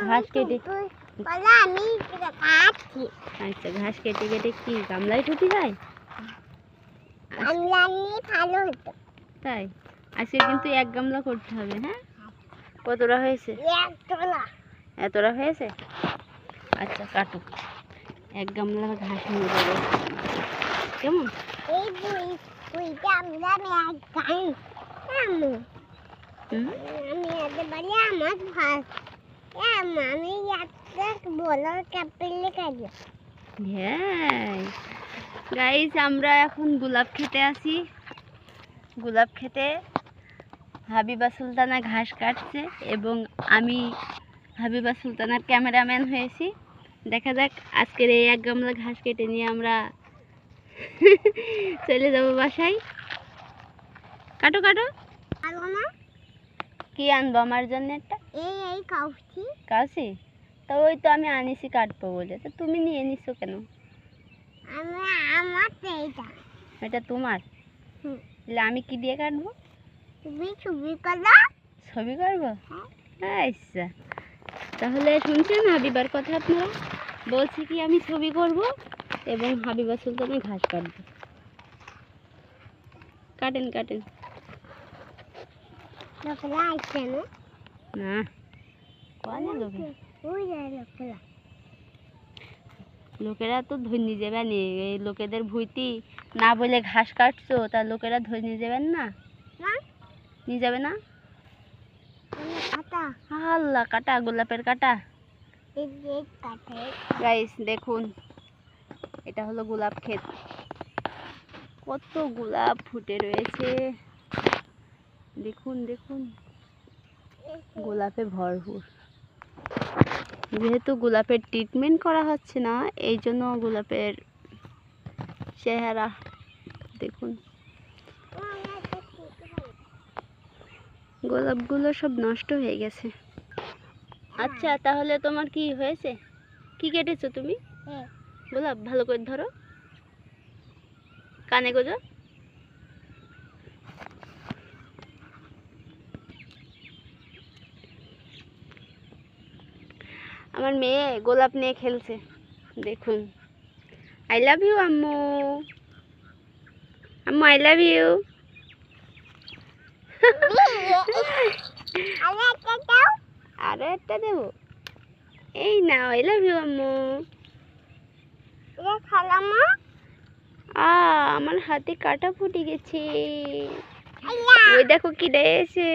ঘাস কেটে আমি কাটছি। আচ্ছা, ঘাস কেটে কেটে কি গামলায় ঢুকে যায়? গামলা নিয়ে ভালো হতো। তাই আজকে কিন্তু এক গামলা করতে হবে। হ্যাঁ, কতটা হয়েছে? এতটা হয়েছে। আচ্ছা, কাটো। এক গামলা ঘাস নিয়ে যাবে কেমন? এই দুই গামলা আমি আমি এতে বলি আমার ভাত আমি একটা বড় কাপড়ে কাজ। হ্যাঁ গাইস, আমরা এখন গোলাপ খেতে আসি। গোলাপ খেতে হাবিবা সুলতানা ঘাস কাটছে এবং আমি হাবিবা সুলতানার ক্যামেরাম্যান হয়েছি। দেখা যাক আজকের এই এক গামলা ঘাস কেটে নিয়ে আমরা চলে যাব বাসায়। কাটো কাটো। কি আনবো আমার জন্য? একটা এই কাশি। তো ওই তো আমি আনিছি কাটবো বলে, তো তুমি নিয়ে নিছো কেন? এটা তোমার? তাহলে আমি কি দিয়ে কাটবো? তুমি ছবি করো। ছবি করবো? আচ্ছা, তাহলে শুনছেন হাবিবার কথা আপনারা? বলছি কি আমি ছবি করব এবং হাবিবা সুলতানের ঘাস কাটবো। কাটেন কাটেন। না, লোকেরা তো ধরে যাবেন। এই লোকেদের ভুইতি না বলে ঘাস কাটছো, তা লোকেরা ধরে নিয়ে যাবেন না? নিয়ে যাবে না? আল্লাহ, কাটা, গোলাপের কাটা। গাইস দেখুন, এটা হলো গোলাপ ক্ষেত। কত গোলাপ ফুটে রয়েছে, দেখুন দেখুন, গোলাপে ভরপুর। যেহেতু গোলাপের ট্রিটমেন্ট করা হচ্ছে না, এই জন্য গোলাপের চেহারা দেখুন। গোলাপগুলো সব নষ্ট হয়ে গেছে। আচ্ছা, তাহলে তোমার কি হয়েছে? কি কেটেছো তুমি? গোলাপ ভালো করে ধরো, কানে গোজো। আমার মেয়ে গোলাপ নিয়ে খেলছে, দেখুন। আই লাভ ইউ আম্মু। আম্মু আই লাভ ইউ। আরো একটা দেবো? এই না, আই লাভ ইউ আম্মু। আমার হাতে কাটা ফুটে গেছে। ওই দেখো কি দিয়েছে।